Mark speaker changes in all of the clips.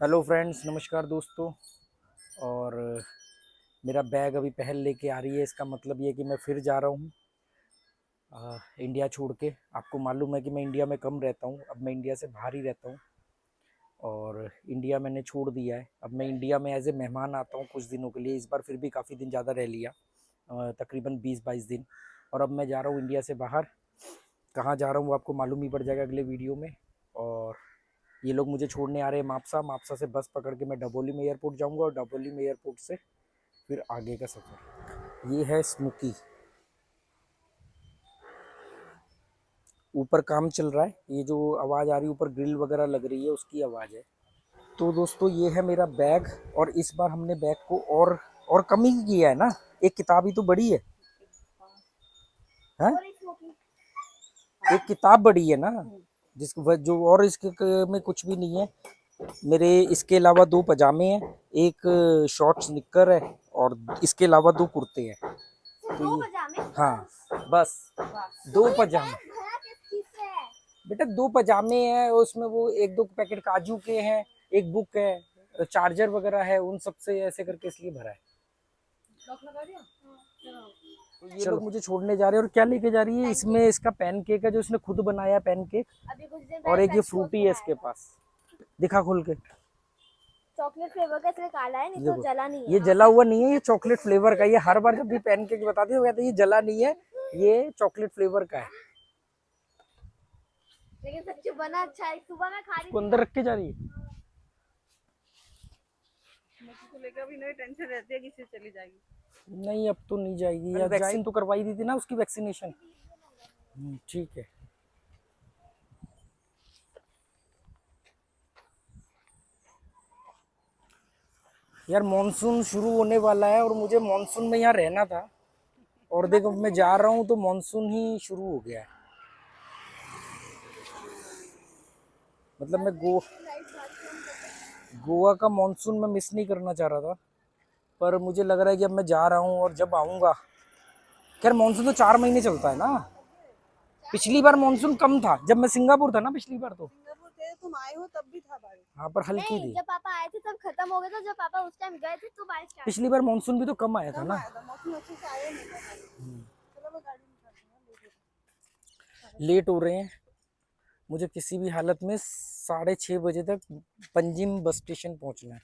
Speaker 1: Hello friends, नमस्कार दोस्तों। और मेरा बैग अभी पहल लेके आ रही है। इसका मतलब ये है कि मैं फिर जा रहा हूँ इंडिया छोड़ के। आपको मालूम है कि मैं इंडिया में कम रहता हूँ, अब मैं इंडिया से बाहर ही रहता हूँ। और इंडिया मैंने छोड़ दिया है। अब मैं इंडिया में एज ए मेहमान आता हूँ कुछ दिनों के लिए। इस बार फिर भी काफ़ी दिन ज़्यादा रह लिया, तकरीबन 20-22 दिन। और अब मैं जा रहा हूँ इंडिया से बाहर। कहाँ जा रहा हूँ वो आपको मालूम ही पड़ जाएगा अगले वीडियो में। और ये लोग मुझे छोड़ने आ रहे हैं मापसा। मापसा से बस पकड़ के मैं डबोली में एयरपोर्ट जाऊंगा और डबोली में एयरपोर्ट से फिर आगे का सफ़र। ये है स्मोकी। ऊपर काम चल रहा है, ये जो आवाज़ आ रही है ऊपर ग्रिल वगैरह लग रही है उसकी आवाज़ है। तो दोस्तों ये है मेरा बैग। और इस बार हमने बैग को और कम ही किया है ना। एक किताब ही तो बड़ी है? एक किताब बड़ी है ना, जिस जो और इसके में कुछ भी नहीं है। मेरे इसके अलावा 2 पजामे हैं, एक शॉर्ट्स निक्कर है और इसके अलावा 2 कुर्ते हैं। तो ये हाँ बस 2 पजामे बेटा, 2 पजामे हैं। उसमें वो 1-2 पैकेट काजू के हैं, एक बुक है, चार्जर वगैरह है, उन सब से ऐसे करके इसलिए भरा है। तो ये लोग मुझे छोड़ने जा रहे हैं। और क्या लेके जा रही है इसमें? इसका पैनकेक है जो इसने खुद बनाया, पैनकेक। और एक ये फ्रूटी है इसके पास। दिखा खोल के।
Speaker 2: चॉकलेट फ्लेवर का इसलिए काला है, नहीं तो जला नहीं है।
Speaker 1: ये जला हुआ नहीं है, ये चॉकलेट फ्लेवर का। ये हर बार जब भी पैनकेक बताती है वो कहते हैं ये जला नहीं है, ये चॉकलेट फ्लेवर का है।
Speaker 2: लेकिन सच्ची बना अच्छा है। सुबह में खा रही
Speaker 1: इसको अंदर रख के जा रही है।
Speaker 3: को लेकर भी नहीं टेंशन रहती है कि इससे चली जाएगी।
Speaker 1: नहीं अब तो नहीं जाएगी यार। वैक्सीन तो करवाई दी थी ना उसकी, वैक्सीनेशन। ठीक है। यार मॉनसून शुरू होने वाला है और मुझे मॉनसून में यहाँ रहना था। और देखो मैं जा रहा हूँ तो मॉनसून ही शुरू हो गया है। मतलब मैं गोवा का मॉनसून में मिस नहीं करना चाह रहा था, पर मुझे लग रहा है कि अब मैं जा रहा हूँ और जब आऊँगा। खैर मॉनसून तो 4 महीने चलता है ना। पिछली बार मॉनसून कम था जब मैं सिंगापुर था ना, पिछली बार तो।
Speaker 3: सिंगापुर थे तुम आए हो तब भी था बारिश।
Speaker 1: हाँ पर हल्की थी।
Speaker 2: जब पापा आए थे तब खत्म हो गया था, जब पापा उस टाइम गए थे तो बारिश स्टार्ट।
Speaker 1: पिछली बार मॉनसून भी तो कम आया था ना।
Speaker 3: मौसम अच्छे से आया नहीं था। चलो मैं गाड़ी में चलती हूँ।
Speaker 1: लेट हो रहे हैं। मुझे किसी भी हालत में 6:30 बजे तक पंजिम बस स्टेशन पहुंचना है।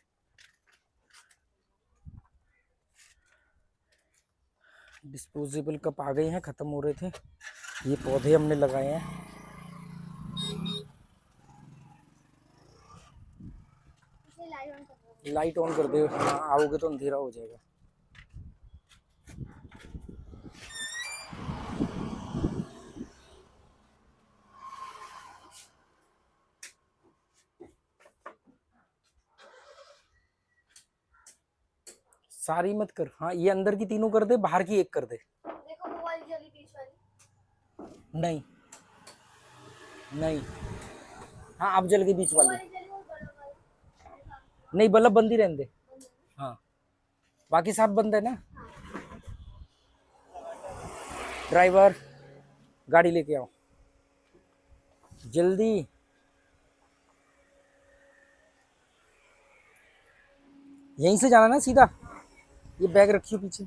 Speaker 1: डिस्पोजेबल कप आ गए हैं, ख़त्म हो रहे थे। ये पौधे हमने लगाए हैं। लाइट ऑन कर दे। हाँ आओगे तो अंधेरा हो जाएगा। सारी मत कर। हाँ ये अंदर की तीनों कर दे, बाहर की एक कर दे।
Speaker 2: देखो वो वाली जली बीच वाली।
Speaker 1: नहीं नहीं, हाँ अब जल गई बीच वाली। नहीं बल्ब बंद ही रहने दे। हाँ बाकी सब बंद है ना। ड्राइवर गाड़ी लेके आओ जल्दी। यहीं से जाना ना सीधा। ये बैग रखियो पीछे।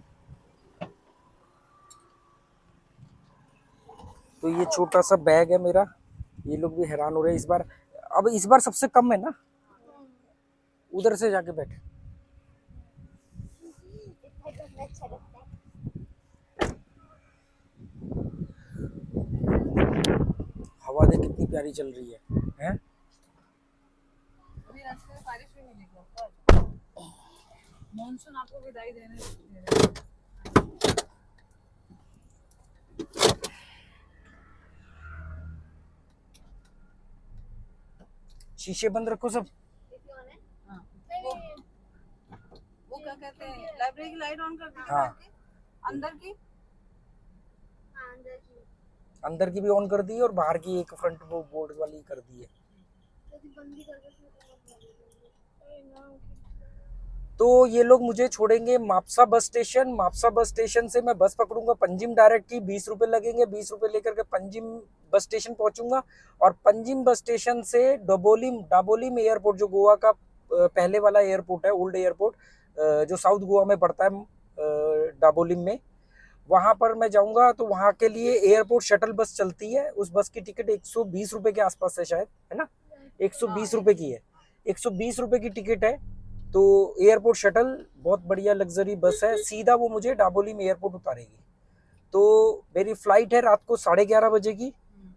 Speaker 1: तो ये छोटा सा बैग है मेरा। ये लोग भी हैरान हो रहे हैं इस बार। अब इस बार सबसे कम है ना। उधर से जाके बैठ।
Speaker 2: अच्छा लगता है।
Speaker 1: हवा देख कितनी प्यारी चल रही है?
Speaker 3: अभी रास्ते में बारिश भी नहीं निकला। मॉनसून आपको विदाई देने दे रहा है।
Speaker 1: शीशे बंद रखो सब।
Speaker 3: हाँ। वो क्या कहते हैं, लाइब्रेरी की लाइट ऑन कर दी।
Speaker 1: हाँ
Speaker 3: अंदर की
Speaker 1: अंदर की भी ऑन कर दी और बाहर की एक फ्रंट वो बोर्ड वाली कर दी है। तो ये लोग मुझे छोड़ेंगे Mapusa bus station. Mapusa bus station से मैं बस पकड़ूंगा पंजिम डायरेक्ट की। 20 रुपये लगेंगे। 20 रुपये लेकर के पंजिम बस स्टेशन पहुंचूंगा। और पंजिम बस स्टेशन से डाबोली में एयरपोर्ट जो गोवा का पहले वाला एयरपोर्ट है, ओल्ड एयरपोर्ट, जो साउथ गोवा में पड़ता है, डाबोलिम में। वहां पर मैं जाऊंगा तो वहां के लिए एयरपोर्ट शटल बस चलती है, उस बस की टिकट 120 रुपए के आसपास है शायद, है ना, 120 रुपए की है, 120 रुपए की टिकट है। तो एयरपोर्ट शटल बहुत बढ़िया लग्जरी बस है, सीधा वो मुझे डाबोलिम एयरपोर्ट उतारेगी। तो मेरी फ्लाइट है रात को 11:30 बजे की,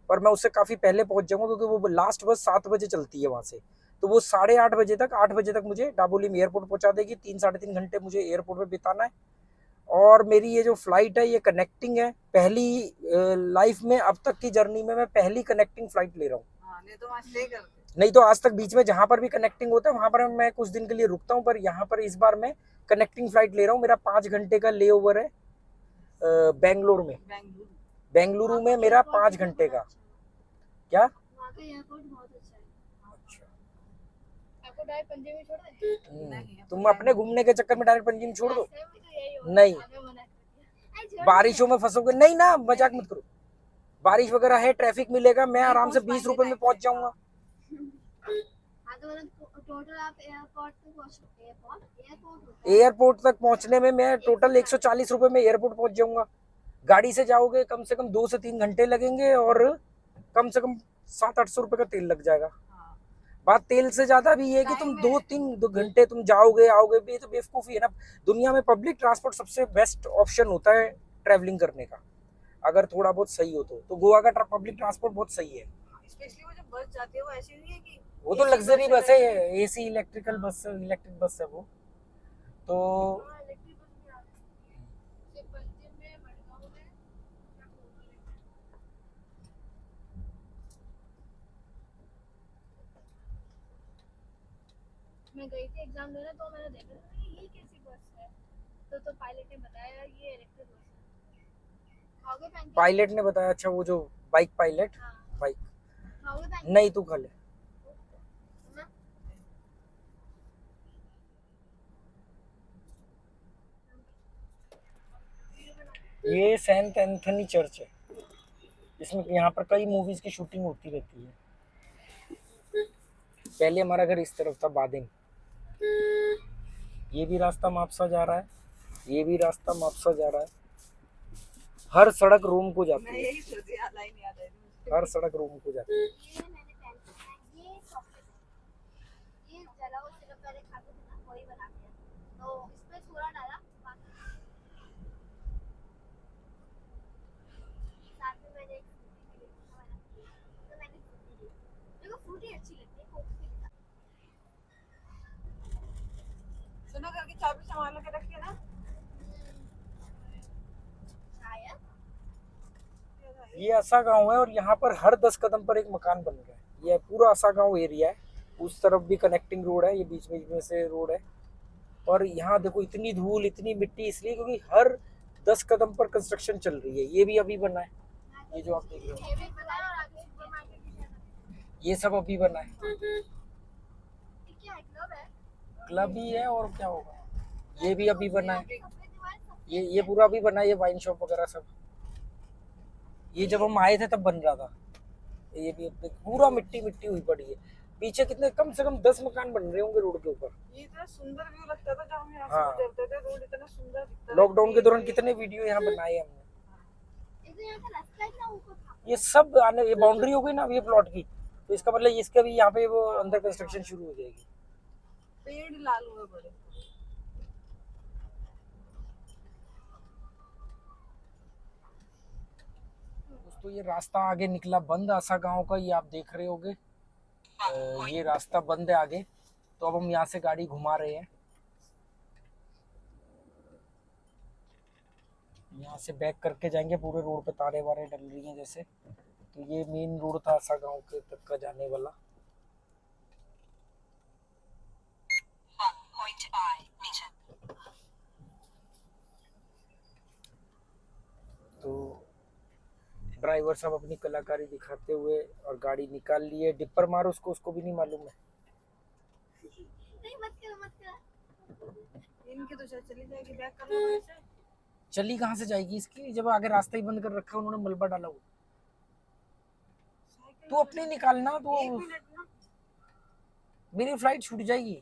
Speaker 1: पर मैं उससे काफी पहले पहुंच जाऊंगा क्योंकि वो लास्ट बस 7 बजे चलती है वहां से। तो वो 8:30 बजे तक, 8 बजे तक मुझे डाबोलिम एयरपोर्ट पहुंचा देगी। 3 साढ़े 3 घंटे मुझे एयरपोर्ट में बिताना है। और मेरी ये जो फ्लाइट है ये कनेक्टिंग है, पहली लाइफ में अब तक की जर्नी में मैं पहली कनेक्टिंग फ्लाइट ले रहा हूँ।
Speaker 3: नहीं तो वहाँ स्टे करते।
Speaker 1: नहीं तो आज तक बीच में जहां पर भी कनेक्टिंग होता है वहां पर मैं कुछ दिन के लिए रुकता हूँ, पर यहाँ पर इस बार मैं कनेक्टिंग फ्लाइट ले रहा हूँ। मेरा 5 घंटे का ले ओवर है बेंगलोर में। बेंगलुरु में मेरा 5 घंटे का। क्या?
Speaker 2: वहाँ का एयरपोर्ट बहुत अच्छा है।
Speaker 1: अच्छा,
Speaker 2: आपको डायरेक्ट पंजाब में छोड़ दे?
Speaker 1: तुम अपने घूमने के चक्कर में डायरेक्ट पंजीम छोड़ दो।
Speaker 2: रास्ते में तो यही होता है,
Speaker 1: नहीं,
Speaker 2: आपने मना कर दिया। अरे छोड़
Speaker 1: बारिशों में फंसोगे नहीं ना, मजाक मत करो। बारिश वगैरह है, ट्रैफिक मिलेगा, मैं आराम से 20 रुपए में पहुंच जाऊंगा।
Speaker 2: हाँ तो मतलब टोटल आप एयरपोर्ट तक पहुँच एयरपोर्ट
Speaker 1: एयरपोर्ट तक पहुंचने में मैं टोटल 140 रुपए में एयरपोर्ट पहुंच जाऊंगा। गाड़ी से जाओगे कम से कम 2 से 3 घंटे लगेंगे और कम से कम 700-800 रुपए का तेल लग जाएगा। बात तेल से ज्यादा भी है कि तुम 2-3 घंटे तुम जाओगे आओगे भी, तो बेवकूफी है ना। दुनिया में पब्लिक ट्रांसपोर्ट सबसे बेस्ट ऑप्शन होता है ट्रैवलिंग करने का, अगर थोड़ा बहुत सही हो तो गोवा का पब्लिक ट्रांसपोर्ट बहुत सही है।
Speaker 3: स्पेशली वो जो बस जाती है वो ऐसी नहीं है कि
Speaker 1: वो तो लग्जरी बस है, एसी इलेक्ट्रिकल बस, इलेक्ट्रिक बस है वो तो।
Speaker 2: मैं गई थी एग्जाम देने तो मैंने देखा था कि ये कैसी बस है, तो पायलट ने बताया ये इलेक्ट्रिक बस है। खाओगे पैनकेक?
Speaker 1: पायलट ने बताया? अच्छा, वो जो बाइक पायलट।
Speaker 2: हाँ।
Speaker 1: बाइक
Speaker 2: खाओगे पैनकेक?
Speaker 1: नहीं, तू खा ले।
Speaker 2: हाँ।
Speaker 1: ये सेंट एंथनी चर्च है, इसमें यहाँ पर कई मूवीज की शूटिंग होती रहती है। पहले हमारा घर इस तरफ था, बादिम। ये भी रास्ता मापसा जा रहा है, ये भी रास्ता मापसा जा रहा है। हर सड़क रोम को जाती है,
Speaker 3: यही सोची, लाइन याद आई मुझे।
Speaker 1: हर सड़क रोम को जाती है।
Speaker 2: ये मैंने पैनकेक खाए, ये चॉकलेट है, ये जला हुआ सिरप पहले खाते थे ना वही बना दिया, तो इसमें सोडा डाला, साथ में मैंने एक फ्रूटी भी ली, तो मैंने फ्रूटी ली। मेरे को फ्रूटी अच्छी लगती है, कोक से भी।
Speaker 3: सुनो, घर की चाबी संभाल के रखिए ना।
Speaker 2: शायद
Speaker 1: ये आसा गांव है और यहाँ पर हर 10 कदम पर एक मकान बन रहा है। ये पूरा आसा गांव एरिया है, उस तरफ भी कनेक्टिंग रोड है, ये बीच में से रोड है। और यहाँ देखो इतनी धूल इतनी मिट्टी, इसलिए क्योंकि हर 10 कदम पर कंस्ट्रक्शन चल रही है। ये भी अभी बना है, ये जो आप देख रहे हो,
Speaker 2: ये भी पता है, और आगे सुपरमार्केट भी है।
Speaker 1: ये सब अभी बना है।
Speaker 2: ये क्या है, क्लब है?
Speaker 1: क्लब ही है और क्या होगा। ये भी अभी बना है,
Speaker 2: सफेद दीवार, सफेद
Speaker 1: ये पूरा अभी बना है, ये वाइन शॉप वगैरह सब। ये जब हम आए थे तब बन रहा था। ये भी अब पूरा मिट्टी मिट्टी हुई पड़ी है। पीछे कितने कम से कम 10 मकान बन रहे होंगे रोड के ऊपर।
Speaker 3: ये इतना सुंदर व्यू लगता था जब हम यहाँ
Speaker 1: हाँ।
Speaker 3: से गुजरते थे, रोड इतना सुंदर दिखता था।
Speaker 1: लॉकडाउन के दौरान कितने वीडियो यहाँ बनाए हमने।
Speaker 2: ये तो यहाँ का रास्ता इतना ऊपर था।
Speaker 1: ये सब आने, ये बाउंड्री हो गई ना ये प्लॉट की, तो इसका मतलब इसका भी यहाँ पे वो अंदर कंस्ट्रक्शन शुरू हो जाएगी।
Speaker 3: पेड़ लाल हुए बड़े।
Speaker 1: दोस्तों ये रास्ता आगे निकला बंद आसा गांव का, ये आप देख रहे होगे। ये रास्ता बंद है आगे, तो अब हम यहाँ से गाड़ी घुमा रहे हैं। यहाँ से बैक करके जाएंगे, पूरे रोड पे तारे वारे डल रही हैं जैसे। तो ये मेन रोड था आसा गांव के तक का जाने वाला। तो ड्राइवर साहब अपनी कलाकारी दिखाते हुए और गाड़ी निकाल लिए। डिपर मारो उसको भी नहीं मालूम है।
Speaker 2: नहीं मत करो मत करो।
Speaker 3: इनकी तो शायद चली जाएगी, बैक कर लो ऐसे।
Speaker 1: चली कहाँ से जाएगी इसकी, जब आगे रास्ता ही बंद कर रखा है उन्होंने, मलबा डाला हुआ। तू अपनी निकालना, तो
Speaker 3: एक मिनट ना।
Speaker 1: मेरी फ्लाइट छूट जाएगी।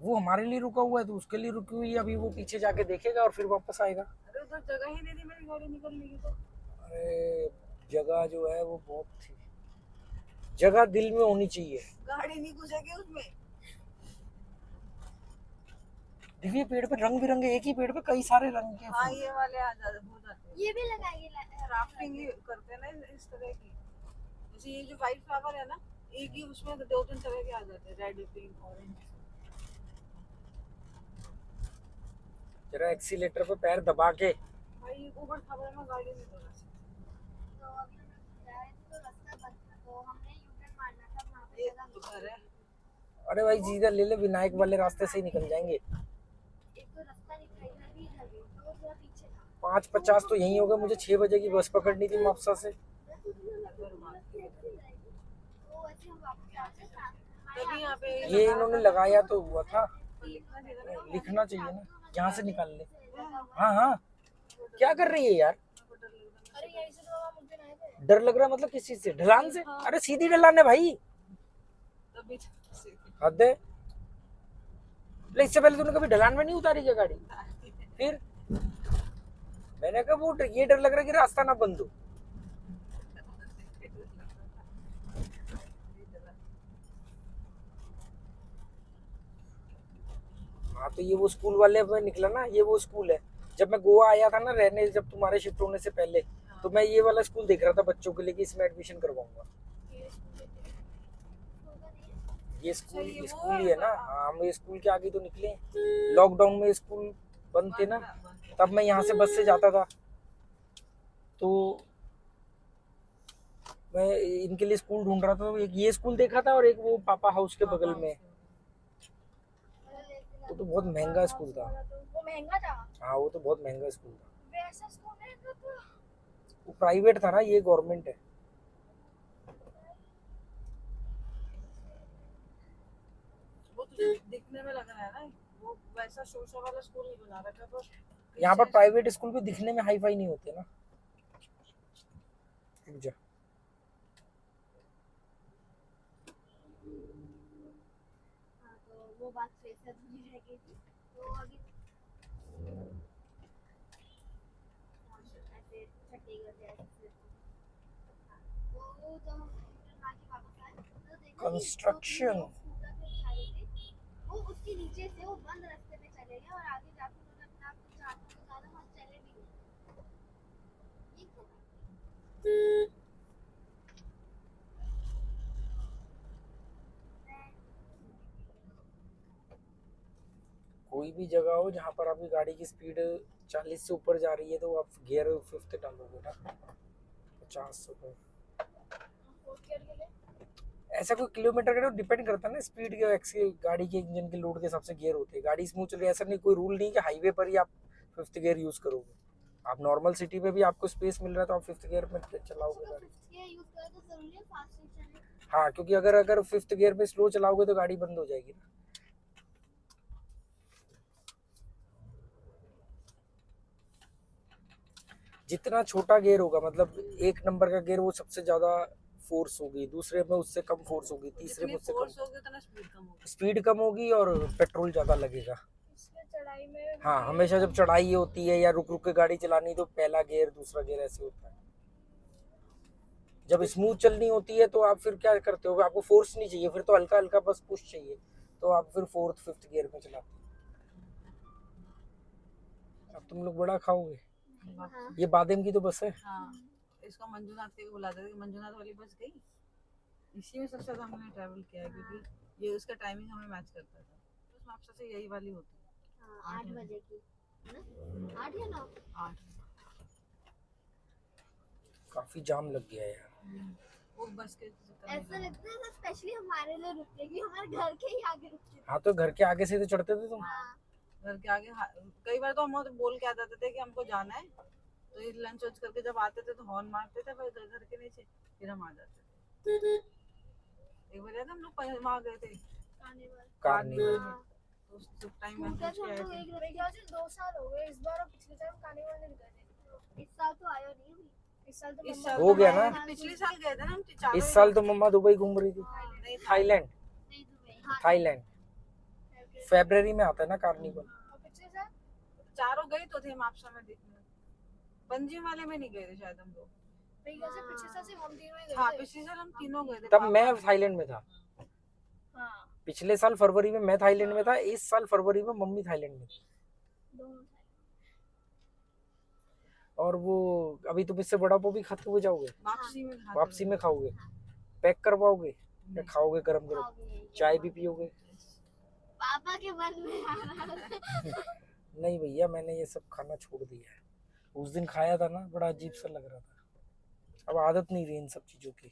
Speaker 1: वो हमारे लिए रुका हुआ है तो उसके लिए रुकी हुई है, अभी वो पीछे जाके देखेगा और फिर वापस आएगा।
Speaker 3: अरे उधर जगह ही नहीं थी मेरी गाड़ी निकलने की तो।
Speaker 1: अरे जगह जो है वो बहुत थी, जगह दिल में होनी चाहिए।
Speaker 3: गाड़ी नहीं घुसेगी उसमें।
Speaker 1: देखिए पेड़ पे रंग बिरंगे, एक ही पेड़ पे कई सारे रंग के
Speaker 3: हाँ
Speaker 1: फूल।
Speaker 3: ये वाले आ जाते हो जाते हैं।
Speaker 2: ये भी लगाएंगे
Speaker 3: राफ्टिंग ही करते हैं ना इस तरह की। जैसे ये जो व्हाइट फ्लावर है ना, एक ही उसमें 2-3 तरह के आ जाते हैं, रेड, पिंक, ऑरेंज।
Speaker 1: जरा एक्सीलेटर पे पैर दबा के।
Speaker 3: भाई ऊबड़ खाबड़ में गाड़ी नहीं चला सकती।
Speaker 2: तो अभी हम लोग जा रहे थे तो रास्ता बंद था तो हमने यूटर्न मारना था वहाँ पे
Speaker 3: ये
Speaker 2: जगह
Speaker 3: तो
Speaker 2: मिली।
Speaker 3: घर है।
Speaker 1: अरे भाई सीधा ले ले, विनायक वाले रास्ते से ही निकल जाएंगे।
Speaker 2: एक तो रास्ता दिखाई इधर भी तो वो थोड़ा पीछे था।
Speaker 1: 5:50 तो यहीं होगा, मुझे 6 बजे की बस पकड़नी थी मापसा से।
Speaker 2: तो वैसे हम वापस आ गए था।
Speaker 3: तभी यहाँ पे
Speaker 1: ये इन्होंने लगाया तो हुआ था,
Speaker 3: लिखना चाहिए था ना।
Speaker 1: लिखना चाहिए ना, यहाँ से निकाल ले। हाँ हाँ, क्या कर रही है यार?
Speaker 2: अरे यहीं से तो हम उस दिन आए थे।
Speaker 1: डर लग रहा है मतलब किस चीज से? ढलान से? अरे सीधी ढलान है भाई,
Speaker 3: तभी
Speaker 1: हद है। ले, इससे पहले तूने कभी ढलान में नहीं उतारी क्या गाड़ी? फिर मैंने कहा वो ये डर लग रहा है कि रास्ता ना बंद हो। हाँ तो ये वो स्कूल वाले में निकला ना, ये वो स्कूल है। जब मैं गोवा आया था ना रहने, जब तुम्हारे शिफ्ट होने से पहले, तो मैं ये वाला स्कूल देख रहा था बच्चों के लिए कि इसमें एडमिशन करवाऊंगा। ये स्कूल ही है ना। हाँ हम ये स्कूल के आगे तो निकले, लॉकडाउन में स्कूल बंद थे ना, तब मैं यहाँ से बस से जाता था। तो मैं इनके लिए स्कूल ढूंढ रहा था, तो एक ये स्कूल देखा था और एक वो पापा हाउस के बगल में। वो तो बहुत महंगा स्कूल था।
Speaker 2: वो महंगा था।
Speaker 1: हाँ वो तो बहुत महंगा स्कूल था।
Speaker 2: वैसा स्कूल है तो
Speaker 1: वो प्राइवेट था ना, ये गवर्नमेंट है।
Speaker 3: वो तो दिखने में लग रहा है ना, वो वैसा शोशा वाला स्कूल नहीं बना रखा तो।
Speaker 1: यहाँ पर प्राइवेट स्कूल भी दिखने में हाई फाई नहीं होते ना। रुक जा।
Speaker 2: हाँ तो वो बात फिर से अधूरी रह गई थी। तो अभी ऐसे छठी गए थे। हाँ, तो जब हम यूटर्न मार के वापस आए तो देखा कि
Speaker 1: Construction।
Speaker 2: दो स्कूटर पे जा रहे थे, वो उसके नीचे से वो बंद रास्ते पे चले गए और आगे जाके उन्होंने अपने आप को 4 से ज़्यादा वहाँ चले भी गए। ये क्या था?
Speaker 1: कोई भी जगह हो जहाँ पर आपकी गाड़ी की स्पीड 40 से ऊपर जा रही है तो आप गियर 5th डालोगे ना, 50 से ऊपर।
Speaker 2: फोर्थ गियर के लिए
Speaker 1: ऐसा कोई किलोमीटर का डिपेंड करता है ना, स्पीड के गाड़ी के इंजन के लोड के हिसाब से गियर होते हैं। गाड़ी स्मूथ चल रही है, ऐसा नहीं, कोई रूल नहीं कि हाईवे पर ही आप 5th गियर यूज करोगे। आप नॉर्मल सिटी में भी आपको स्पेस मिल रहा है तो आप 5th गियर में चलाओगे गाड़ी।
Speaker 2: फिफ्थ गियर यूज करें तो जरूरी है फास्ट चले।
Speaker 1: हाँ क्योंकि अगर 5th गियर में स्लो चलाओगे तो गाड़ी बंद हो जाएगी ना। जितना छोटा गियर होगा, मतलब 1 नंबर का गियर, वो सबसे ज्यादा फोर्स होगी, दूसरे में उससे कम फोर्स होगी, तीसरे में उससे
Speaker 3: फोर्स
Speaker 1: कम।
Speaker 3: होगी उतना स्पीड कम होगी।
Speaker 1: स्पीड कम होगी और पेट्रोल ज्यादा लगेगा।
Speaker 2: इसमें चढ़ाई में
Speaker 1: हाँ हमेशा जब चढ़ाई होती है या रुक रुक के गाड़ी चलानी तो पहला गियर दूसरा गियर ऐसे होता है। जब स्मूथ चलनी होती है तो आप फिर क्या करते हो, आपको फोर्स नहीं चाहिए, फिर तो हल्का हल्का बस पुश चाहिए, तो आप फिर 4th 5th गियर में चलाते हो। अब तुम लोग बड़ा खाओगे।
Speaker 2: हाँ।
Speaker 1: ये बादेम की तो बस है।
Speaker 3: हाँ इसको मंजूनाथ के बुलाते थे, मंजूनाथ वाली बस गई, इसी में सबसे ज्यादा हमने ट्रैवल किया है क्योंकि ये उसका टाइमिंग हमें मैच करता था। तो मापसा से यही वाली होती है।
Speaker 2: हाँ, 8 बजे की है ना? 8 या 9?
Speaker 3: 8।
Speaker 1: काफी जाम लग गया यार।
Speaker 3: वो बस के चक्कर में
Speaker 2: ऐसा लगता है स्पेशली हमारे लिए रुकते कि हमारे घर के ही आगे रुकते थे।
Speaker 1: हाँ तो घर के आगे से तो चढ़ते थे तुम।
Speaker 2: हाँ,
Speaker 3: घर के आगे कई बार तो हम तो बोल के आ जाते थे कि हमको जाना है, तो ये लंच वंच करके जब आते थे तो हॉर्न मारते थे भाई घर के नीचे, फिर हम आ जाते थे। एक बार याद है हम लोग वहाँ गए थे कार्निवल में, तो उस टाइम में
Speaker 2: स्कूटर
Speaker 3: सोच
Speaker 2: से
Speaker 3: के
Speaker 2: हम
Speaker 3: आए
Speaker 2: लोग
Speaker 3: थे।
Speaker 2: एक वैसे 2 साल हो गए इस बार, और पिछले साल कार्निवल नहीं गए थे। इस साल तो आया नहीं अभी। इस साल तो
Speaker 3: इस
Speaker 2: मम्मा
Speaker 3: साल
Speaker 1: हो
Speaker 3: तो
Speaker 1: गया
Speaker 3: मैं-
Speaker 1: ना?
Speaker 3: पिछले साल गए थे ना हम चारों
Speaker 1: इस
Speaker 3: ही
Speaker 1: साल
Speaker 3: लोग।
Speaker 1: तो मम्मा दुबई घूम रही थी।
Speaker 3: नहीं था।
Speaker 1: थाईलैंड,
Speaker 2: नहीं दुबई। हाँ,
Speaker 1: थाईलैंड। फरवरी में आता है ना कार्निवल।
Speaker 2: और पिछले साल
Speaker 3: चारों गए तो थे मापसा में देखने, पंजिम वाले में नहीं गए थे शायद हम लोग।
Speaker 2: मेरे ख्याल से पिछले साल से हम तीनों ही गए
Speaker 3: हाँ
Speaker 2: थे।
Speaker 3: पिछले साल हम तीनों गए थे।
Speaker 1: तब
Speaker 3: पापा
Speaker 1: मैं थाईलैंड में था।
Speaker 2: हाँ
Speaker 1: पिछले साल फरवरी में मैं थाईलैंड में था, इस साल फरवरी में मम्मी थाईलैंड में थी।
Speaker 2: दोनों थे।
Speaker 1: और वो अभी तुम इससे वड़ा पाव भी खाते हुए जाओगे,
Speaker 3: वापसी में खाते
Speaker 1: वापसी
Speaker 3: हुए।
Speaker 1: में खाओगे, पैक करवाओगे या
Speaker 3: नहीं।
Speaker 1: खाओगे गरम गरम,
Speaker 2: खाओगे।
Speaker 1: चाय भी पियोगे?
Speaker 2: पापा के मन में आ रहा है।
Speaker 1: नहीं भैया, मैंने ये सब खाना छोड़ दिया है। उस दिन खाया था ना, बड़ा अजीब सा लग रहा था, अब आदत नहीं रही इन सब चीजों की।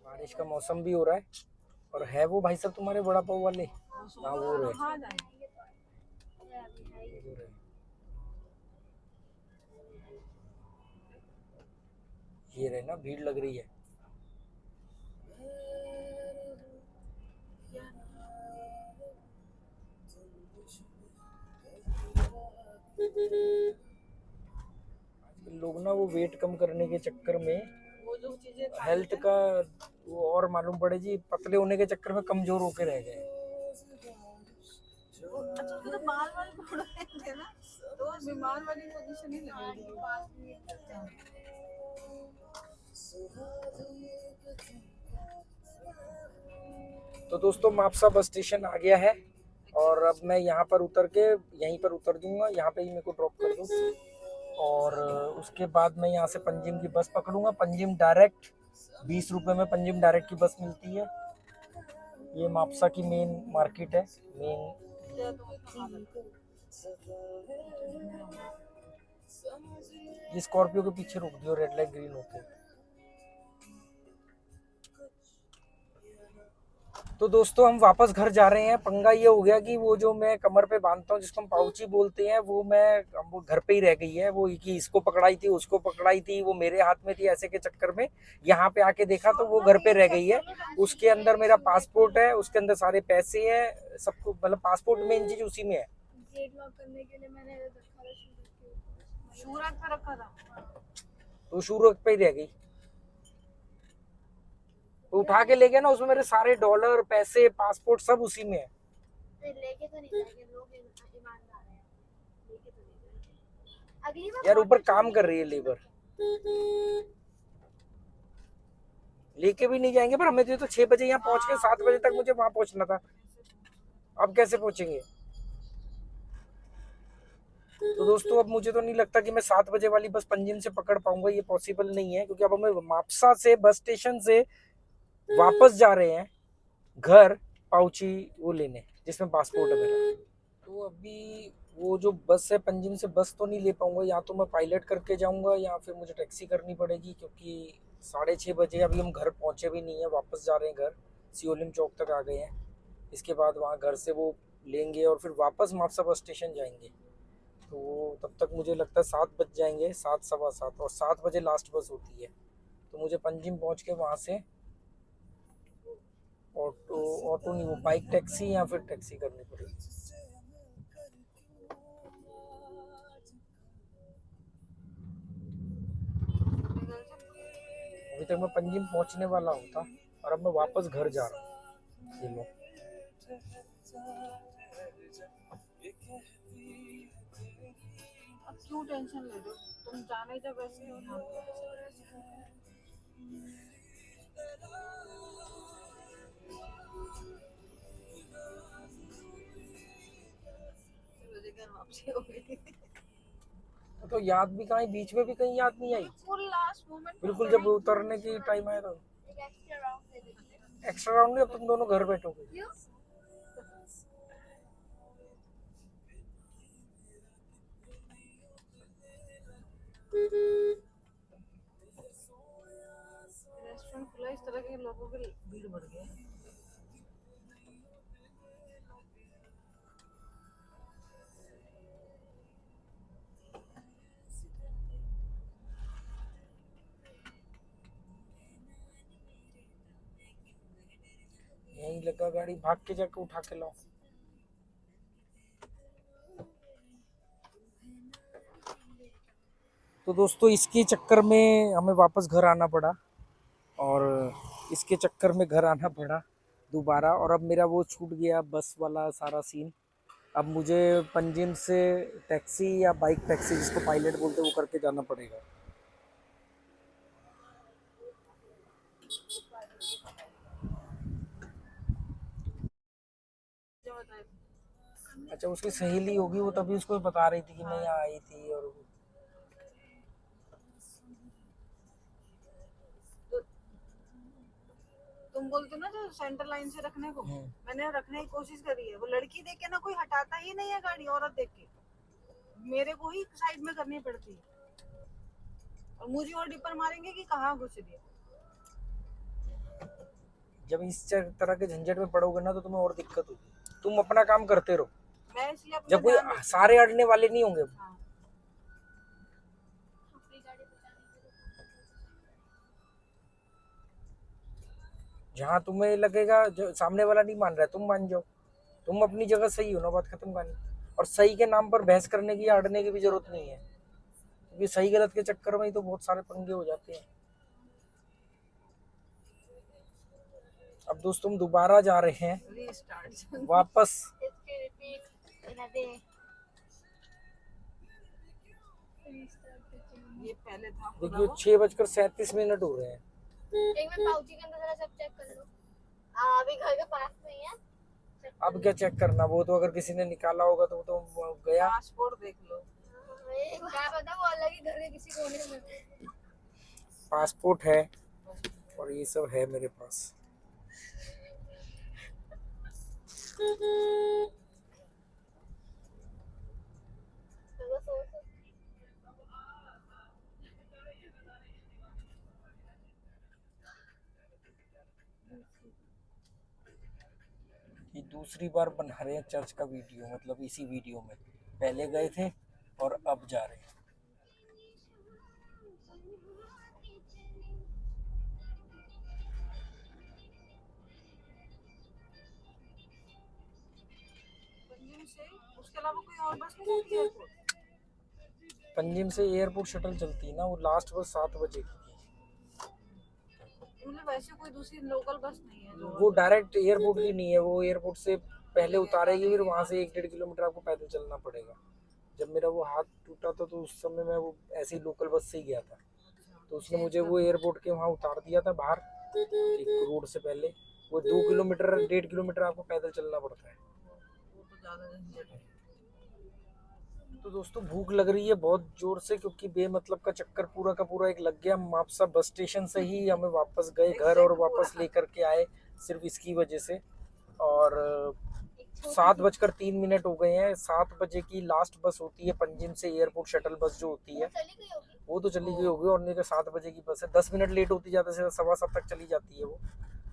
Speaker 1: बारिश का मौसम भी हो रहा है, और है वो भाई साहब तुम्हारे वड़ा पाव वाले? हाँ वो रहे,
Speaker 3: कहाँ जाए?
Speaker 1: वो रहे। ये रहे ना, भीड़ लग रही है। आजकल लोग ना वो वेट कम करने के चक्कर में,
Speaker 3: वो जो चीजें खाते
Speaker 1: हेल्थ
Speaker 3: थे,
Speaker 1: का वो और मालूम पड़े जी, पतले होने के चक्कर में कमजोर होके रह गए।
Speaker 3: अच्छा उनके तो बाल वाल पड़ रहे थे ना, तो वो बीमार वाली पोजीशन ही लग रही थी।
Speaker 2: पास भी है।
Speaker 1: तो दोस्तों मापसा बस स्टेशन आ गया है, और अब मैं यहाँ पर उतर के यहीं पर उतर दूंगा, यहाँ पे ही मेरे को ड्रॉप कर दो, और उसके बाद मैं यहाँ से पंजिम की बस पकड़ूंगा। पंजिम डायरेक्ट 20 रुपए में पंजिम डायरेक्ट की बस मिलती है। ये मापसा की मेन मार्केट है, मेन। ये स्कॉर्पियो के पीछे रुक दियो, रेड लाइट ग्रीन होते। तो दोस्तों हम वापस घर जा रहे हैं। पंगा ये हो गया कि वो जो मैं कमर पे बांधता हूँ, जिसको हम पाउची बोलते हैं, वो घर पे ही रह गई है। वो कि इसको पकड़ाई थी, उसको पकड़ाई थी, वो मेरे हाथ में थी, ऐसे के चक्कर में यहाँ पे आके देखा तो वो घर पे रह गई है। उसके अंदर मेरा पासपोर्ट है, उसके अंदर सारे पैसे हैं, सब कुछ, मतलब पासपोर्ट मेन चीज उसी में है।
Speaker 2: गेट लॉक करने के लिए मैंने रखा था
Speaker 3: शूरत पे रखा था।
Speaker 1: तो शुरू पे ही रह गई, तो उठा के ले गया ना, उसमें मेरे सारे डॉलर, पैसे, पासपोर्ट सब उसी में है।
Speaker 2: लेके तो नहीं जाएंगे, लोग ईमानदार हैं, लेके तो नहीं जाएंगे। अगली बार
Speaker 1: यार ऊपर काम कर रही है लेबर, लेके भी नहीं जाएंगे। पर हमें तो 6 बजे यहाँ पहुंच के 7 बजे तक मुझे वहां पहुंचना था, अब कैसे पहुंचेंगे? तो दोस्तों अब मुझे तो नहीं लगता कि मैं 7 बजे वाली बस पंजिम से पकड़ पाऊंगा, ये पॉसिबल नहीं है, क्योंकि अब हमें मापसा से बस स्टेशन से वापस जा रहे हैं घर, पाउची वो लेने जिसमें पासपोर्ट है मेरा। तो अभी वो जो बस है पंजिम से, बस तो नहीं ले पाऊंगा, या तो मैं पायलट करके जाऊंगा या फिर मुझे टैक्सी करनी पड़ेगी, क्योंकि 6:30 बजे अभी हम घर पहुंचे भी नहीं है, वापस जा रहे हैं घर, सियोलिम चौक तक आ गए हैं। इसके बाद वहाँ घर से वो लेंगे और फिर वापस मापसा बस स्टेशन जाएंगे। तो तब तक मुझे लगता है 7 बज जाएंगे, 7 सवा 7, और 7 बजे लास्ट बस होती है। तो मुझे पंजिम पहुंच के वहाँ से ऑटो नहीं, वो बाइक टैक्सी या फिर टैक्सी करनी पड़ेगी। अभी तक मैं पंजिम पहुंचने वाला होता, और अब मैं वापस घर जा रहा हूँ। ये लो,
Speaker 3: अब क्यों टेंशन ले रहे हो, तुम जाना ही जब ऐसे ही यहाँ वापसी हो गई।
Speaker 1: तो याद भी कहीं, बीच में भी कहीं याद नहीं आई,
Speaker 3: बिल्कुल लास्ट मोमेंट
Speaker 1: बिल्कुल जब उतरने की टाइम आया तो।
Speaker 2: एक एक्स्ट्रा राउंड दे देंगे।
Speaker 1: एक्स्ट्रा राउंड नहीं, अब तुम दोनों घर बैठोगे।
Speaker 2: क्यों?
Speaker 3: रेस्टोरेंट खुला, इस तरह के लोगों की भीड़ बढ़ गई है।
Speaker 1: यहीं लगा गाड़ी, भाग के जाके उठा के लाओ। तो दोस्तों इसके चक्कर में हमें वापस घर आना पड़ा, और इसके चक्कर में घर आना पड़ा दोबारा, और अब मेरा वो छूट गया बस वाला सारा सीन। अब मुझे पंजिम से टैक्सी या बाइक टैक्सी, जिसको पायलट बोलते हैं, वो करके जाना पड़ेगा।
Speaker 3: जो बताए
Speaker 1: अच्छा, उसकी सहेली होगी, वो तभी उसको बता रही थी कि मैं यहाँ आई थी। और
Speaker 3: तो तुम बोलते ना जो सेंटर लाइन से रखने को, मैंने रखने की कोशिश करी है, वो लड़की देख के ना कोई हटाता ही नहीं है गाड़ी, औरत देख के मेरे को ही साइड में करनी पड़ती है, और मुझे और डिपर मारेंगे कि कहाँ घुस रही है।
Speaker 1: जब इस तरह के झंझट में पड़ोगे ना, तो तुम्हें और दिक्कत होगी। तुम अपना काम करते रहो,
Speaker 3: मैं इसलिए अपना
Speaker 1: जब कोई
Speaker 3: ध्यान रखती
Speaker 1: सारे अड़ने वाले नहीं होंगे।
Speaker 3: हूँ। हाँ।
Speaker 2: अपनी गाड़ी बचाने के लिए।
Speaker 1: जहाँ तुम्हें लगेगा जो सामने वाला नहीं मान रहा है, तुम मान जाओ। तुम अपनी जगह सही हो ना, बात खत्म कहानी। और सही के नाम पर बहस करने की या अड़ने की भी जरूरत नहीं है, क्योंकि सही गलत के चक्कर में ही तो बहुत सारे पंगे हो जाते हैं। अब दोस्त तुम दोबारा जा रहे हैं
Speaker 3: रीस्टार्ट
Speaker 1: वापस।
Speaker 2: इसके रिपीट इन अ डे।
Speaker 3: ये पहले था
Speaker 1: देखिए 6:37 हो रहे हैं।
Speaker 2: एक मिनट पाउची के अंदर जरा सब चेक कर लो। हाँ, अभी घर के पास में ही है।
Speaker 1: अब क्या चेक करना, वो तो अगर किसी ने निकाला होगा तो वो तो गया।
Speaker 3: पासपोर्ट देख लो।
Speaker 2: क्या पता वो अलग ही घर के किसी कोने में।
Speaker 1: पासपोर्ट है और ये सब है मेरे पास। ये दूसरी बार बना रहे हैं चर्च का वीडियो, मतलब इसी वीडियो में। पहले गए थे और अब जा रहे हैं।
Speaker 3: पंजिम से उसके अलावा कोई और बस नहीं जाती एयरपोर्ट?
Speaker 1: पंजिम से एयरपोर्ट शटल चलती है ना, वो लास्ट बस 7 बजे की थी।
Speaker 3: मतलब वैसे कोई दूसरी लोकल बस नहीं है जो
Speaker 1: वो डायरेक्ट एयरपोर्ट की नहीं है, वो एयरपोर्ट से पहले उतारेगी, फिर वहां से 1-1.5 किलोमीटर आपको पैदल चलना पड़ेगा। जब मेरा वो हाथ टूटा था तो उस समय मैं वो ऐसी लोकल बस से ही गया था, तो उसने मुझे वो एयरपोर्ट के वहाँ उतार दिया था बाहर, एक रोड से पहले। वो 2 किलोमीटर 1.5 किलोमीटर आपको पैदल चलना पड़ता है।
Speaker 3: वो तो ज्यादा झंझट है।
Speaker 1: तो दोस्तों भूख लग रही है बहुत जोर से, क्योंकि बेमतलब का चक्कर पूरा का पूरा एक लग गया। मापसा बस स्टेशन से ही हमें वापस गए घर और वापस लेकर के आए, सिर्फ इसकी वजह से। और 7:03 हो गए हैं। 7 बजे की लास्ट बस होती है पंजिम से एयरपोर्ट शटल बस जो होती है,
Speaker 2: चली गई होगी।
Speaker 1: वो तो चली गई होगी। और नहीं तो 7 बजे की बस है, 10 मिनट लेट होती जाते से 7:15 तक चली जाती है वो।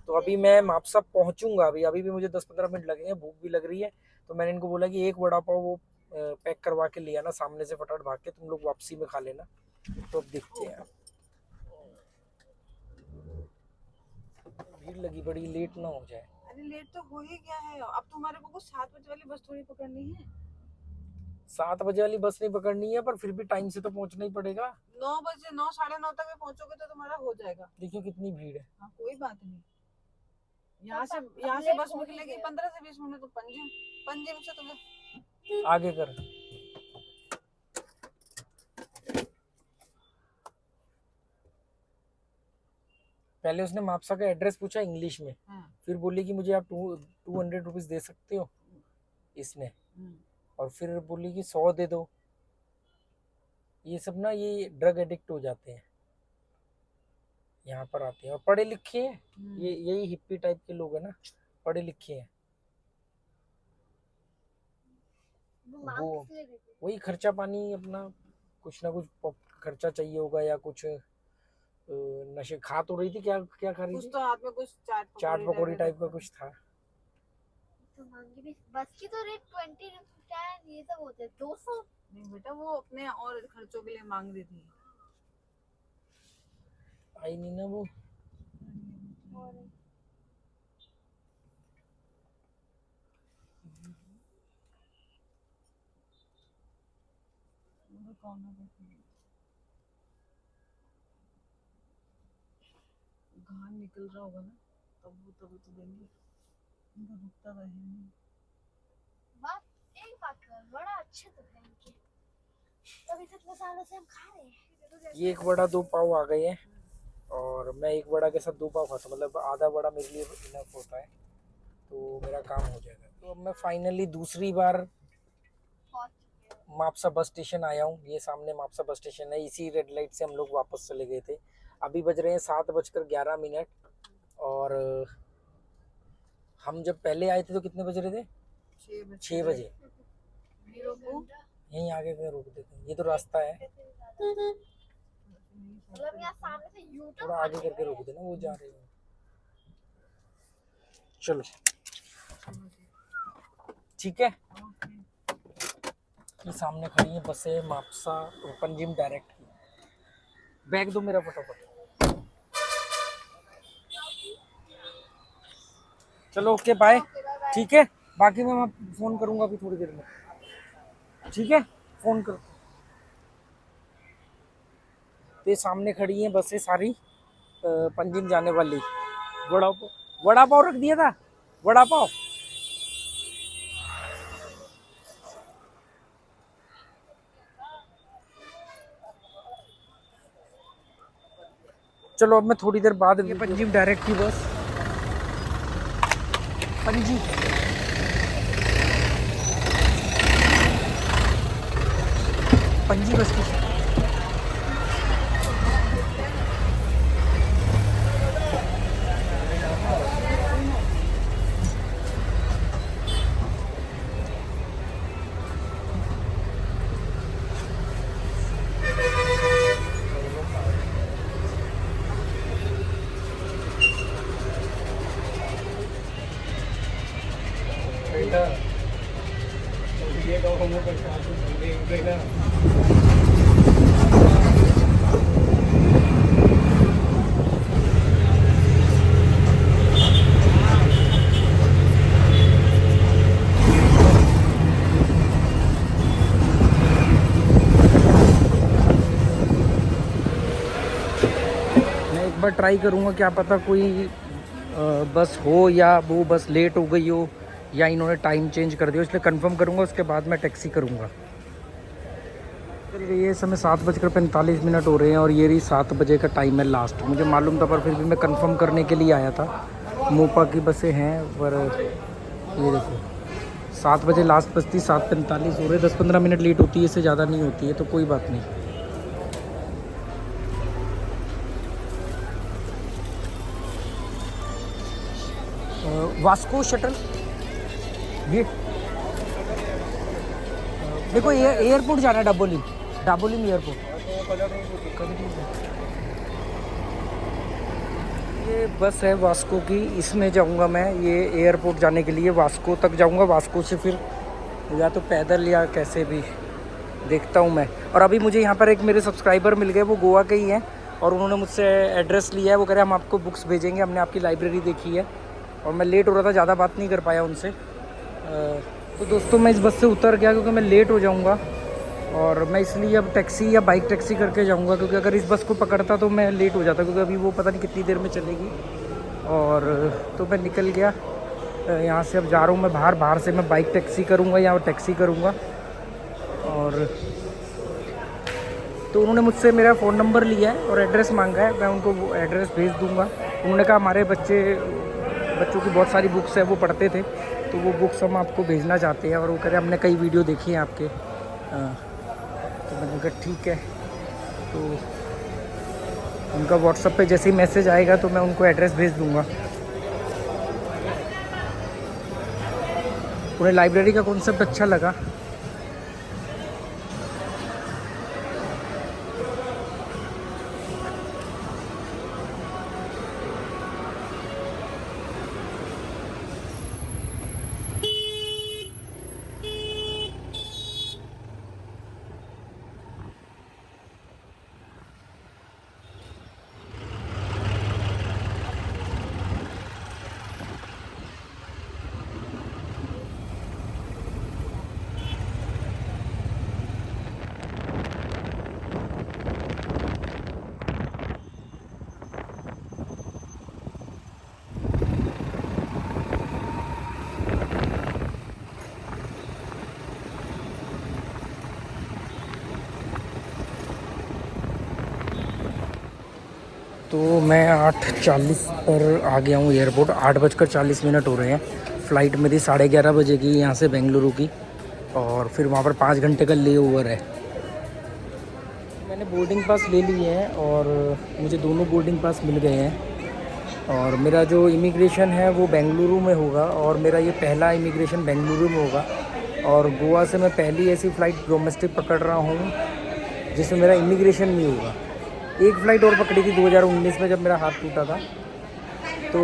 Speaker 1: तो अभी मैं मापसा पहुंचूंगा, अभी भी मुझे 10-15 मिनट लगेंगे। भूख भी लग रही है, तो मैंने इनको बोला कि एक वड़ा पाव वो पैक करवा के ले आना सामने से, फटाफट भाग के तुम लोग वापसी में खा लेना। तो अब देखते हैं, भीड़ लगी बड़ी, लेट ना हो जाए।
Speaker 3: अरे लेट तो हो ही गया है, अब तुम्हारे को कुछ 7 बजे वाली बस थोड़ी पकड़नी है।
Speaker 1: 7 बजे वाली बस नहीं पकड़नी है, पर फिर भी टाइम से तो पहुंचना ही पड़ेगा।
Speaker 3: 9 बजे 9 9:30 तक में पहुंचोगे तो तुम्हारा हो जाएगा।
Speaker 1: देखियो कितनी भीड़ है।
Speaker 3: हाँ कोई बात नहीं, यहाँ से बस निकलेगी 15 से 20 मिनट, तो पंजिम पंजिम से तुम्हें
Speaker 1: आगे कर। पहले उसने मापसा का एड्रेस पूछा इंग्लिश में, फिर बोली कि मुझे आप 200 रुपीज दे सकते हो इसने, और फिर बोली कि 100 दे दो। ये सब ना, ये ड्रग एडिक्ट हो जाते हैं, यहाँ पर आते हैं और पढ़े लिखे हैं। ये यही हिप्पी टाइप के लोग हैं ना, पढ़े लिखे हैं। वो वही खर्चा पानी अपना, कुछ ना कुछ खर्चा चाहिए होगा, या कुछ नशे खा तो रही थी। क्या क्या खा रही
Speaker 3: कुछ
Speaker 1: थी?
Speaker 3: तो हाथ में कुछ
Speaker 1: चाट पकौड़ी टाइप का कुछ था।
Speaker 2: तो महंगी भी बस की तो रेट 20 क्या है, ये सब होते हैं 200।
Speaker 3: नहीं बेटा, वो अपने और खर्चों के लिए मांग रही थी।
Speaker 1: आई नहीं ना वो।
Speaker 3: कौन है? घाम निकल रहा होगा ना, तब तो देंगे, उनका रुकता तो है नहीं।
Speaker 2: बात एक बात कर, बड़ा अच्छे तो है इनके, तभी तो इतने सालों से हम खा रहे हैं।
Speaker 1: ये एक वड़ा 2 पाव आ गए हैं और मैं एक वड़ा के साथ 2 पाव खाता हूँ, मतलब आधा वड़ा मेरे लिए इनफ होता है, तो मेरा काम हो जाएगा। तो अब मैं फाइनली दूसरी बार
Speaker 2: पहुंच चुके हैं।
Speaker 1: मापसा बस स्टेशन आया हूँ। ये सामने मापसा बस स्टेशन है, इसी रेड लाइट से हम लोग वापस चले गए थे। अभी बज रहे हैं 7:11 और हम जब पहले आए थे तो कितने बज रहे थे? 6 बजे।
Speaker 3: नहीं रोको,
Speaker 1: यहीं आगे कहीं रोक देते हैं, ये तो रास्ता है,
Speaker 2: मतलब यहाँ सामने से यू टर्न
Speaker 1: थोड़ा आगे करके रोक देना, वो जा रहे हैं। चलो ठीक है। ये सामने खड़ी है बसें मापसा पंजिम डायरेक्ट की। बैग दो मेरा फटाफट। चलो ओके बाय, ठीक है। बाकी मैं फ़ोन करूँगा अभी थोड़ी देर में, ठीक है, फ़ोन कर। तो ये सामने खड़ी हैं बसें सारी पंजिम जाने वाली। वड़ा पाव रख दिया था, वड़ा पाव। चलो अब मैं थोड़ी देर बाद, ये पंजिम डायरेक्ट की बस, पंजी बस की। एक बार ट्राई करूँगा, क्या पता कोई बस हो या वो बस लेट हो गई हो या इन्होंने टाइम चेंज कर दिया, इसलिए कंफर्म करूँगा, उसके बाद मैं टैक्सी करूँगा। ये समय 7:45 हो रहे हैं और ये रही 7 बजे का टाइम है लास्ट। मुझे मालूम था पर फिर भी मैं कंफर्म करने के लिए आया था। मोपा की बसें हैं पर ये देखो 7 बजे लास्ट बस थी, 7:45 हो रहे, 10-15 मिनट लेट होती है, इससे ज़्यादा नहीं होती है, तो कोई बात नहीं। वास्को शटल, ये देखो एयरपोर्ट जाना है, डाबोलिम एयरपोर्ट। ये बस है वास्को की, इसमें जाऊंगा मैं, ये एयरपोर्ट जाने के लिए वास्को तक जाऊंगा। वास्को से फिर या तो पैदल या कैसे भी देखता हूँ मैं। और अभी मुझे यहाँ पर एक मेरे सब्सक्राइबर मिल गए, वो गोवा के ही हैं और उन्होंने मुझसे एड्रेस लिया है। वो कह रहे हैं हम आपको बुक्स भेजेंगे, हमने आपकी लाइब्रेरी देखी है। और मैं लेट हो रहा था, ज़्यादा बात नहीं कर पाया उनसे। तो दोस्तों मैं इस बस से उतर गया क्योंकि मैं लेट हो जाऊंगा और मैं इसलिए अब टैक्सी या बाइक टैक्सी करके जाऊंगा, क्योंकि अगर इस बस को पकड़ता तो मैं लेट हो जाता, क्योंकि अभी वो पता नहीं कितनी देर में चलेगी। और तो मैं निकल गया यहाँ से, अब जा रहा हूँ मैं बाहर से मैं बाइक टैक्सी करूँगा या टैक्सी करूँगा। और तो उन्होंने मुझसे मेरा फ़ोन नंबर लिया है और एड्रेस मांगा है, मैं उनको वो एड्रेस भेज दूँगा। उन्होंने कहा हमारे बच्चों की बहुत सारी बुक्स है, वो पढ़ते थे, तो वो बुक्स हम आपको भेजना चाहते हैं। और वो कह रहे हमने कई वीडियो देखी हैं आपके। तो मैंने कहा ठीक है। तो उनका व्हाट्सएप पे जैसे ही मैसेज आएगा तो मैं उनको एड्रेस भेज दूँगा। उन्हें लाइब्रेरी का कॉन्सेप्ट अच्छा लगा। तो मैं 8:40 पर आ गया हूँ एयरपोर्ट। 8:40 हो रहे हैं। फ़्लाइट मेरी 11:30 बजे की यहाँ से बेंगलुरु की, और फिर वहाँ पर 5 घंटे का ले ओवर है। मैंने बोर्डिंग पास ले लिए हैं और मुझे दोनों बोर्डिंग पास मिल गए हैं। और मेरा जो इमिग्रेशन है वो बेंगलुरु में होगा, और मेरा ये पहला इमिग्रेशन बेंगलुरु में होगा। और गोवा से मैं पहली ऐसी फ़्लाइट डोमेस्टिक पकड़ रहा हूँ जिसमें मेरा इमिग्रेशन नहीं होगा। एक फ़्लाइट और पकड़ी थी 2019 में जब मेरा हाथ टूटा था। तो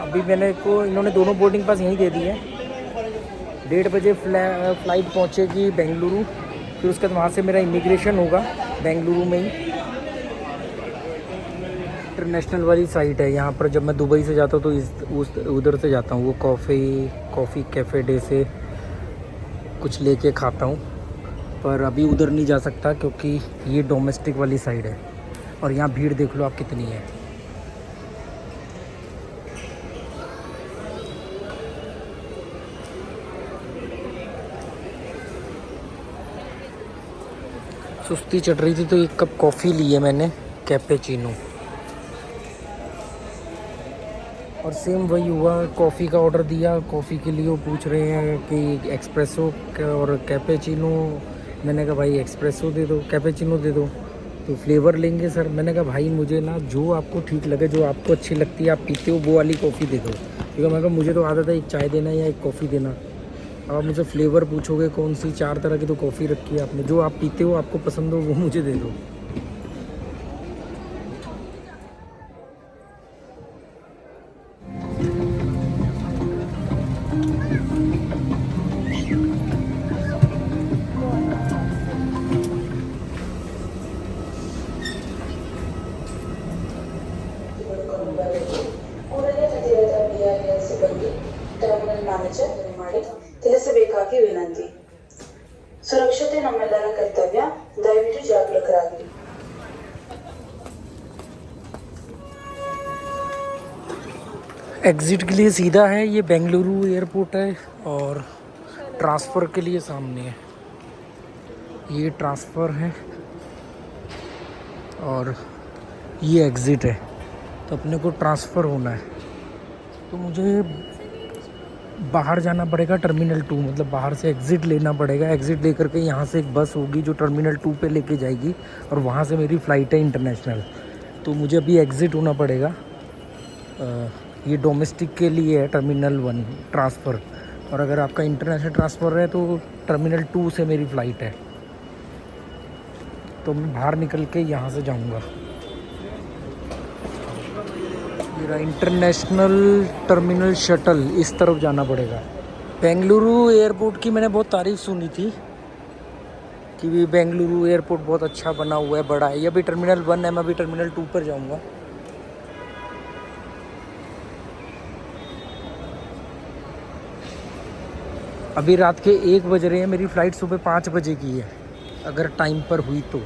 Speaker 1: अभी मैंने को इन्होंने दोनों बोर्डिंग पास यहीं दे दिए हैं। 1:30 बजे फ़्लाइट पहुँचेगी बेंगलुरु, फिर उसके बाद वहाँ से मेरा इमिग्रेशन होगा बेंगलुरु में ही। इंटरनेशनल वाली साइट है यहाँ पर। जब मैं दुबई से जाता हूँ तो उधर से जाता हूँ। वो कॉफ़ी कैफ़े डे से कुछ लेके खाता हूँ, पर अभी उधर नहीं जा सकता क्योंकि ये डोमेस्टिक वाली साइड है। और यहाँ भीड़ देख लो आप कितनी है। सुस्ती चढ़ रही थी तो एक कप कॉफ़ी ली है मैंने, कैपेचिनो। और सेम वही हुआ, कॉफ़ी का ऑर्डर दिया। कॉफ़ी के लिए वो पूछ रहे हैं कि एक्सप्रेसो और कैपेचिनो। मैंने कहा भाई एक्सप्रेसो दे दो, कैपेचिनो दे दो। तो फ्लेवर लेंगे सर। मैंने कहा भाई मुझे ना जो आपको ठीक लगे, जो आपको अच्छी लगती है, आप पीते हो वो वाली कॉफ़ी दे दो। क्योंकि मैं कहा मुझे तो आदत है एक चाय देना या एक कॉफ़ी देना। अब आप मुझे फ्लेवर पूछोगे कौन सी, 4 तरह की तो कॉफ़ी रखी है आपने। जो आप पीते हो, आपको पसंद हो वो मुझे दे दो।
Speaker 4: ಟರ್ಮಿನಲ್ ಮ್ಯಾನೇಜರ್ ಮಾಡಿ ತಿಳಿಸಬೇಕಾಗಿ ವಿನಂತಿ. ಸುರಕ್ಷತೆ ನಮ್ಮೆಲ್ಲರ ಕರ್ತವ್ಯ. ದಯವಿಟ್ಟು ಜಾಗರೂಕರಾಗಿರಿ.
Speaker 1: एग्ज़िट के लिए सीधा है, ये बेंगलुरु एयरपोर्ट है। और ट्रांसफ़र के लिए सामने है, ये ट्रांसफ़र है और ये एग्ज़िट है। तो अपने को ट्रांसफ़र होना है तो मुझे बाहर जाना पड़ेगा टर्मिनल 2, मतलब बाहर से एग्ज़िट लेना पड़ेगा। एग्ज़िट लेकर के यहाँ से एक बस होगी जो टर्मिनल 2 पे लेके जाएगी, और वहाँ से मेरी फ़्लाइट है इंटरनेशनल। तो मुझे अभी एग्ज़िट होना पड़ेगा। ये डोमेस्टिक के लिए है टर्मिनल 1 ट्रांसफ़र, और अगर आपका इंटरनेशनल ट्रांसफ़र है तो टर्मिनल 2 से मेरी फ़्लाइट है। तो मैं बाहर निकल के यहाँ से जाऊँगा। मेरा इंटरनेशनल टर्मिनल शटल इस तरफ जाना पड़ेगा। बेंगलुरु एयरपोर्ट की मैंने बहुत तारीफ़ सुनी थी कि भी बेंगलुरु एयरपोर्ट बहुत अच्छा बना हुआ है, बड़ा है। ये अभी टर्मिनल 1 है, मैं अभी टर्मिनल 2 पर जाऊँगा। अभी रात के 1 बज रहे हैं। मेरी फ़्लाइट सुबह 5 बजे की है, अगर टाइम पर हुई तो।